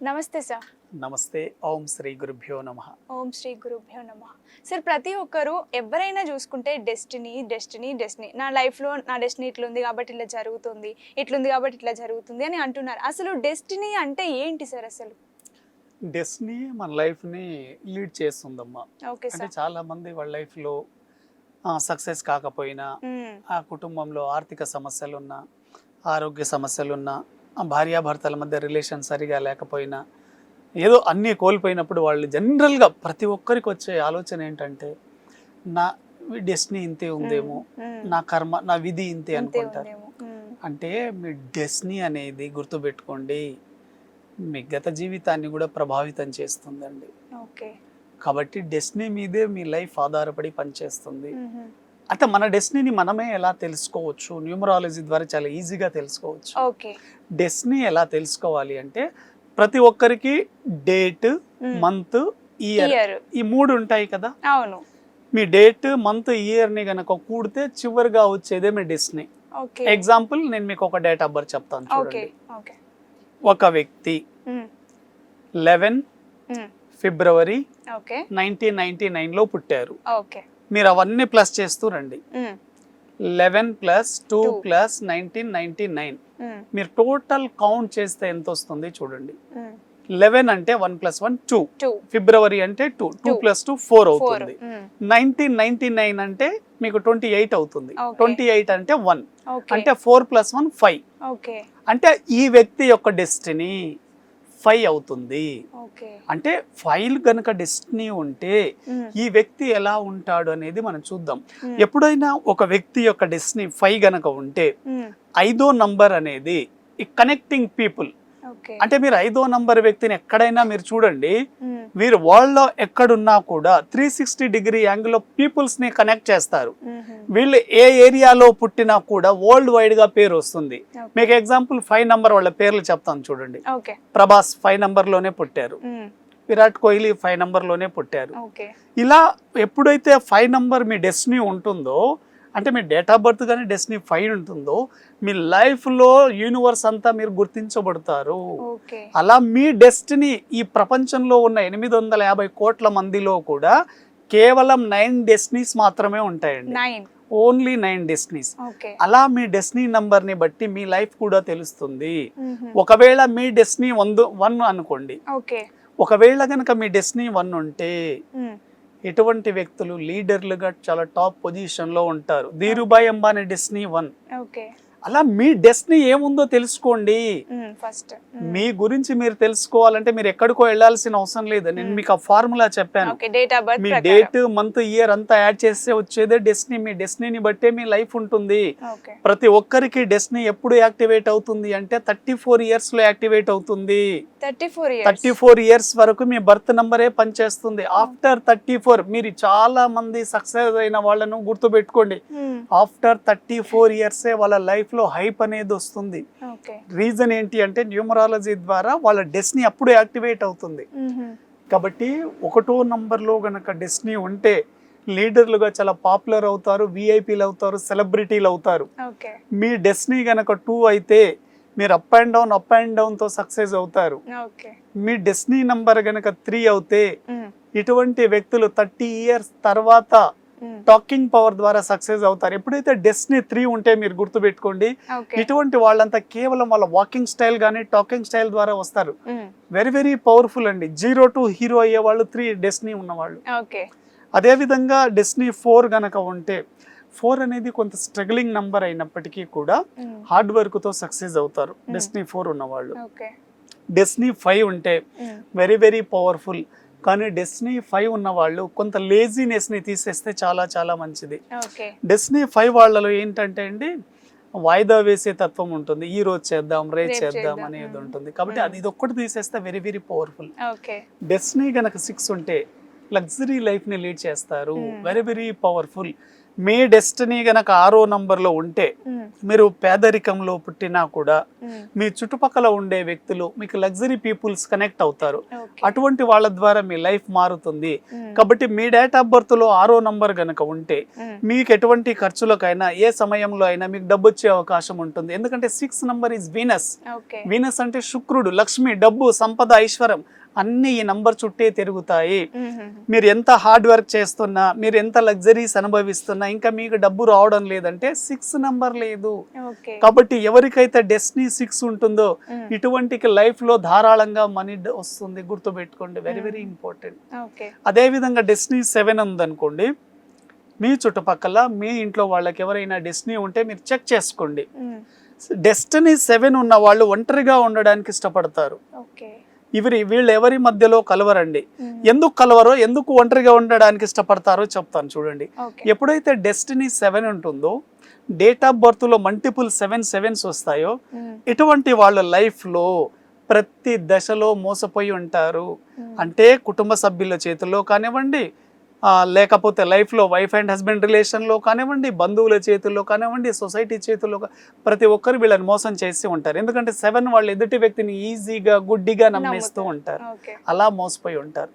నమస్తే సార్. నమస్తే. ఓం శ్రీ గురుభ్యో నమః. ఓం శ్రీ గురుభ్యో నమః. సార్, ప్రతి ఒక్కరు ఎవరైనా చూసుకుంటే డెస్టినీ డెస్టినీ డెస్టినీ, నా లైఫ్లో నా డెస్టినీ ఇట్లుంది కాబట్టి ఇట్లా జరుగుతుంది, ఇట్లుంది కాబట్టి ఇట్లా జరుగుతుంది అని అంటున్నారు. అసలు డెస్టినీ అంటే ఏంటి సార్? అసలు డెస్టినీ మన లైఫ్ని లీడ్ చేస్తుందమ్మా. ఓకే అంటే సార్. చాలా మంది వాళ్ళ లైఫ్లో సక్సెస్ కాకపోయినా, ఆ కుటుంబంలో ఆర్థిక సమస్యలున్నా, ఆరోగ్య సమస్యలున్నా, భార్యాభర్తల మధ్య రిలేషన్ సరిగా లేకపోయినా, ఏదో అన్నీ కోల్పోయినప్పుడు వాళ్ళు జనరల్గా ప్రతి ఒక్కరికి వచ్చే ఆలోచన ఏంటంటే, నా డెస్టినీ ఇంతే ఉందేమో, నా కర్మ నా విధి ఇంతే అనుకుంటారు. అంటే మీ డెస్టినీ అనేది గుర్తుపెట్టుకోండి, మీ గత జీవితాన్ని కూడా ప్రభావితం చేస్తుందండి. ఓకే. కాబట్టి డెస్టినీ మీదే మీ లైఫ్ ఆధారపడి పనిచేస్తుంది. అయితే మన డెస్టినీని మనమే ఎలా తెలుసుకోవచ్చు? న్యూమరాలజీ ద్వారా చాలా ఈజీగా తెలుసుకోవచ్చు. ఓకే. డెస్టినీ ఎలా తెలుసుకోవాలి అంటే, ప్రతి ఒక్కరికి డేట్, మంత్, ఇయర్ ఈ మూడు ఉంటాయి కదా. అవును. మీ డేట్, మంత్, ఇయర్ని గనక కూడితే చివరిగా వచ్చేదే మీ డెస్టినీ. ఎగ్జాంపుల్ నేను మీకు ఒక డేట్ ఆఫ్ బర్త్ చెప్తాను చూడండి. ఒక వ్యక్తి 11 ఫిబ్రవరి 1999లో పుట్టారు. మీరు అవన్నీ ప్లస్ చేస్తూ రండి. 11 + 2 + 1999 మీరు టోటల్ కౌంట్ చేస్తే ఎంత వస్తుంది చూడండి. 11 అంటే 1 + 1 2, ఫిబ్రవరి అంటే 2 + 2 4 అవుతుంది. 1999 అంటే మీకు 28 అవుతుంది. 28 అంటే 1 అంటే 4 + 1 5. అంటే ఈ వ్యక్తి యొక్క డెస్టినీ 5 అవుతుంది. అంటే 5 గనక డెస్టినీ ఉంటే ఈ వ్యక్తి ఎలా ఉంటాడు అనేది మనం చూద్దాం. ఎప్పుడైనా ఒక వ్యక్తి యొక్క డెస్టినీ 5 గనక ఉంటే 5వ నంబర్ అనేది కనెక్టింగ్ పీపుల్. అంటే మీరు 5వ నంబర్ వ్యక్తిని ఎక్కడైనా మీరు చూడండి, వీరు వరల్డ్ లో ఎక్కడున్నా కూడా 360 డిగ్రీ యాంగిల్ పీపుల్స్ ని కనెక్ట్ చేస్తారు. వీళ్ళు ఏ ఏరియాలో పుట్టినా కూడా వరల్డ్ వైడ్ గా పేరు వస్తుంది. మీకు ఎగ్జాంపుల్ 5 నంబర్ వాళ్ళ పేర్లు చెప్తాను చూడండి. ప్రభాస్ 5 నంబర్ లోనే పుట్టారు. విరాట్ కోహ్లీ 5 నంబర్ లోనే పుట్టారు. ఇలా ఎప్పుడైతే 5 నంబర్ మీ డెస్టినీ ఉంటుందో, అంటే మీ డేట్ ఆఫ్ బర్త్ కానీ డెస్టినీ 5 ఉంటుందో, మీ లైఫ్లో యూనివర్స్ అంతా మీరు గుర్తించబడతారు. అలా మీ డెస్టినీ ఈ ప్రపంచంలో ఉన్న 850 కోట్ల మందిలో కూడా కేవలం 9 డెస్టినీస్ మాత్రమే ఉంటాయండి. Only 9 Destiny's. అలా మీ డెస్టినీ నంబర్ ని బట్టి మీ లైఫ్ కూడా తెలుస్తుంది. ఒకవేళ మీ డెస్టినీ 1 అనుకోండి, ఒకవేళ కనుక మీ డెస్టినీ 1 ఉంటే ఎటువంటి వ్యక్తులు లీడర్లుగా చాలా టాప్ పొజిషన్ లో ఉంటారు. ధీరుభాయ్ అంబానీ డెస్టినీ 1. అలా మీ డెస్టినీ ఏముందో తెలుసుకోండి. మీ గురించి మీరు తెలుసుకోవాలంటే మీరు ఎక్కడికో వెళ్ళాల్సిన అవసరం లేదు. నేను మీకు ఆ ఫార్ములా చెప్పాను. మీ డేట్, మంత్, ఇయర్ అంతా యాడ్ చేస్తే వచ్చేదే డెస్టినీ. మీ డెస్టినీని బట్టే మీ లైఫ్ ఉంటుంది. ప్రతి ఒక్కరికి డెస్టినీ ఎప్పుడు యాక్టివేట్ అవుతుంది అంటే 34 ఇయర్స్ లో యాక్టివేట్ అవుతుంది. 34 ఇయర్స్ వరకు మీ బర్త్ నంబరే పనిచేస్తుంది. ఆఫ్టర్ 34 మీరు చాలా మంది సక్సెస్ అయిన వాళ్ళను గుర్తుపెట్టుకోండి, ఆఫ్టర్ 34 ఇయర్సే వాళ్ళ లైఫ్ లో హైప్ అనేది వస్తుంది. రీజన్ ఏంటి అంటే న్యూమరాలజీ ద్వారా వాళ్ళ డెస్టినీ అప్పుడు యాక్టివేట్ అవుతుంది. కాబట్టి 1వ నంబర్లో గనక డెస్టినీ ఉంటే లీడర్లుగా చాలా పాపులర్ అవుతారు, విఐపీలు అవుతారు, సెలబ్రిటీలు అవుతారు. మీ డెస్టినీ గనక 2 అయితే మీరు అప్ అండ్ డౌన్ తో సక్సెస్ అవుతారు. మీ డెస్టినీ నంబర్ గనక 3 అవుతే ఇటువంటి వ్యక్తులు 30 ఇయర్స్ తర్వాత టాకింగ్ పవర్ ద్వారా సక్సెస్ అవుతారు. ఎప్పుడైతే డెస్టినీ 3 ఉంటే మీరు గుర్తుపెట్టుకోండి, ఇటువంటి వాళ్ళంతా కేవలం వాళ్ళ వాకింగ్ స్టైల్ గానీ టాకింగ్ స్టైల్ ద్వారా వస్తారు. వెరీ వెరీ పవర్ఫుల్ అండి. 0 to హీరో అయ్యే వాళ్ళు 3 డెస్టినీ ఉన్నవాళ్ళు. అదే విధంగా డెస్టినీ 4 గనక ఉంటే, 4 అనేది కొంత స్ట్రగ్లింగ్ నంబర్ అయినప్పటికీ కూడా హార్డ్ వర్క్ తో సక్సెస్ అవుతారు డెస్టినీ 4 ఉన్నవాళ్ళు. డెస్టినీ 5 ఉంటే వెరీ వెరీ పవర్ఫుల్. కానీ డెస్టినీ 5 ఉన్న వాళ్ళు కొంత లేజినెస్ ని తీసేస్తే చాలా చాలా మంచిది. డెస్టినీ 5 వాళ్ళలో ఏంటంటే అండి, వాయిదా వేసే తత్వం ఉంటుంది. ఈ రోజు చేద్దాం, రేపు చేద్దాం అనేది ఉంటుంది. కాబట్టి అది ఒక్కటి తీసేస్తే వెరీ వెరీ పవర్ఫుల్. డెస్టినీ గనక 6 ఉంటే లగ్జరీ లైఫ్ ని లీడ్ చేస్తారు. Very very powerful. మీ డెస్టినీ గనక 6వ నంబర్ లో ఉంటే, మీరు పేదరికంలో పుట్టినా కూడా మీ చుట్టుపక్కల ఉండే వ్యక్తులు మీకు లగ్జరీ పీపుల్స్ కనెక్ట్ అవుతారు. ఓకే. అటువంటి వాళ్ళ ద్వారా మీ లైఫ్ మారుతుంది. కాబట్టి మీ డేట్ ఆఫ్ బర్త్ లో 6వ నంబర్ గనక ఉంటే మీకు ఎటువంటి ఖర్చులకైనా ఏ సమయంలో అయినా మీకు డబ్బు వచ్చే అవకాశం ఉంటుంది. ఎందుకంటే 6 number is Venus. Okay. Venus అంటే శుక్రుడు, లక్ష్మి, డబ్బు, సంపద, ఐశ్వర్యం అన్ని ఈ నంబర్ చుట్టే తిరుగుతాయి. మీరు ఎంత హార్డ్ వర్క్ చేస్తున్నా, మీరు ఎంత లగ్జరీస్ అనుభవిస్తున్నా ఇంకా మీకు డబ్బు రావడం లేదంటే 6 నంబర్ లేదు. ఓకే. కాబట్టి ఎవరికైతే డెస్టినీ 6 ఉంటుందో ఇటువంటి లైఫ్ లో ధారాళంగా మనీ వస్తుంది. గుర్తుపెట్టుకోండి, వెరీ వెరీ ఇంపార్టెంట్. ఓకే. అదే విధంగా డెస్టినీ 7 ఉందనుకోండి, మీ చుట్టుపక్కల మీ ఇంట్లో వాళ్ళకి ఎవరైనా డెస్టినీ ఉంటే మీరు చెక్ చేసుకోండి. డెస్టినీ 7 ఉన్న వాళ్ళు ఒంటరిగా ఉండడానికి ఇష్టపడతారు. ఓకే. వీళ్ళు ఎవరి మధ్యలో కలవరండి. ఎందుకు కలవరో, ఎందుకు ఒంటరిగా ఉండడానికి ఇష్టపడతారో చెప్తాను చూడండి. ఓకే. ఎప్పుడైతే డెస్టినీ 7 ఉంటుందో, డేట్ ఆఫ్ బర్త్ లో మల్టిపుల్ 7 వస్తాయో ఇటువంటి వాళ్ళ లైఫ్ లో ప్రతి దశలో మోసపోయి ఉంటారు. అంటే కుటుంబ సభ్యుల చేతుల్లో కానివ్వండి, లేకపోతే లైఫ్ లో వైఫ్ అండ్ హస్బెండ్ రిలేషన్ లో కానివ్వండి, బంధువుల చేతుల్లో కానివ్వండి, సొసైటీ చేతుల్లో ప్రతి ఒక్కరు వీళ్ళని మోసం చేసి ఉంటారు. ఎందుకంటే 7 వాళ్ళు ఎదుటి వ్యక్తిని ఈజీగా గుడ్డిగా నమ్మేస్తూ ఉంటారు. ఓకే. అలా మోసపోయి ఉంటారు.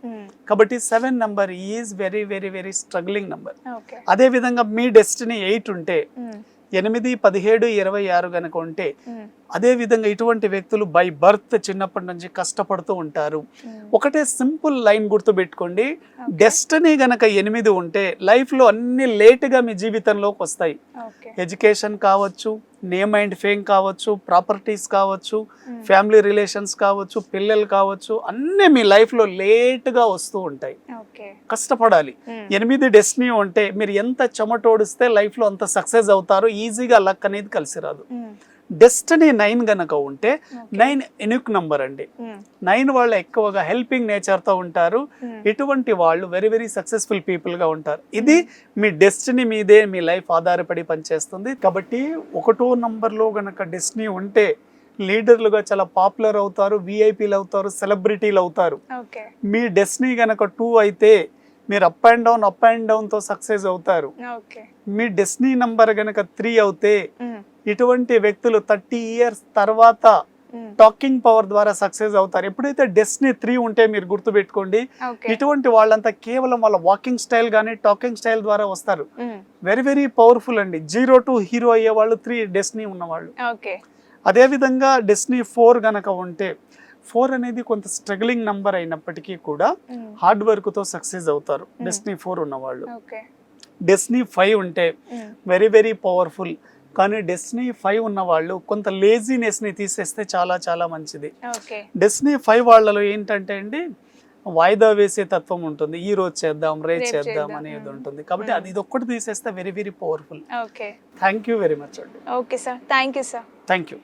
కాబట్టి 7 number is very very very struggling number. Okay. అదే విధంగా మీ డెస్టినీ 8 ఉంటే, 8, 17, 26 గనక ఉంటే, అదే విధంగా ఇటువంటి వ్యక్తులు బై బర్త్ చిన్నప్పటి నుంచి కష్టపడుతూ ఉంటారు. ఒకటే సింపుల్ లైన్ గుర్తుపెట్టుకోండి, డెస్టినీ గనక 8 ఉంటే లైఫ్ లో అన్ని లేట్ గా మీ జీవితంలోకి వస్తాయి. ఎడ్యుకేషన్ కావచ్చు, నేమ్ అండ్ ఫేమ్ కావచ్చు, ప్రాపర్టీస్ కావచ్చు, ఫ్యామిలీ రిలేషన్స్ కావచ్చు, పిల్లలు కావచ్చు, అన్ని మీ లైఫ్ లో లేట్ గా వస్తూ ఉంటాయి. కష్టపడాలి. 8 డెస్టినీ ఉంటే మీరు ఎంత చెమటోడిస్తే లైఫ్ లో అంత సక్సెస్ అవుతారు. ఈజీగా లక్ అనేది కలిసి రాదు. డెస్టినీ 9 గనక ఉంటే, 9 ఎనుక్ నంబర్ అండి. 9 వాళ్ళు ఎక్కువగా హెల్పింగ్ నేచర్ తో ఉంటారు. ఇటువంటి వాళ్ళు వెరీ వెరీ సక్సెస్ఫుల్ పీపుల్ గా ఉంటారు. ఇది మీ డెస్టినీ మీదే మీ లైఫ్ ఆధారపడి పనిచేస్తుంది. కాబట్టి 1వ నంబర్ లో గనక డెస్టినీ ఉంటే లీడర్లుగా చాలా పాపులర్ అవుతారు, విఐపీలు అవుతారు, సెలబ్రిటీలు అవుతారు. మీ డెస్టినీ గనక 2 అయితే మీరు అప్ అండ్ డౌన్ తో సక్సెస్ అవుతారు. మీ డెస్టినీ నంబర్ గనక 3 అవుతే ఇటువంటి వ్యక్తులు 30 ఇయర్స్ తర్వాత టాకింగ్ పవర్ ద్వారా సక్సెస్ అవుతారు. ఎప్పుడైతే డెస్టినీ 3 ఉంటే మీరు గుర్తుపెట్టుకోండి, ఇటువంటి వాళ్ళంతా కేవలం వాళ్ళ వాకింగ్ స్టైల్ గానీ టాకింగ్ స్టైల్ ద్వారా వస్తారు. వెరీ వెరీ పవర్ఫుల్ అండి. 0 to హీరో అయ్యే వాళ్ళు 3 డెస్టినీ ఉన్నవాళ్ళు. అదే విధంగా డెస్టినీ 4 గనక ఉంటే, 4 అనేది కొంత స్ట్రగ్లింగ్ నంబర్ అయినప్పటికీ కూడా హార్డ్ వర్క్ తో సక్సెస్ అవుతారు డెస్టినీ 4 ఉన్నవాళ్ళు. డెస్టినీ 5 ఉంటే వెరీ వెరీ పవర్ఫుల్. కానీ డెస్టినీ 5 ఉన్న వాళ్ళు కొంత లేజినెస్ ని తీసేస్తే చాలా చాలా మంచిది. డెస్టినీ 5 వాళ్ళలో ఏంటంటే అండి, వాయిదా వేసే తత్వం ఉంటుంది. ఈ రోజు చేద్దాం, రేపు చేద్దాం అనేది ఉంటుంది. కాబట్టి అది ఒక్కటి తీసేస్తే very very powerful. Thank you very much అండి. Okay sir, thank you sir. Thank you.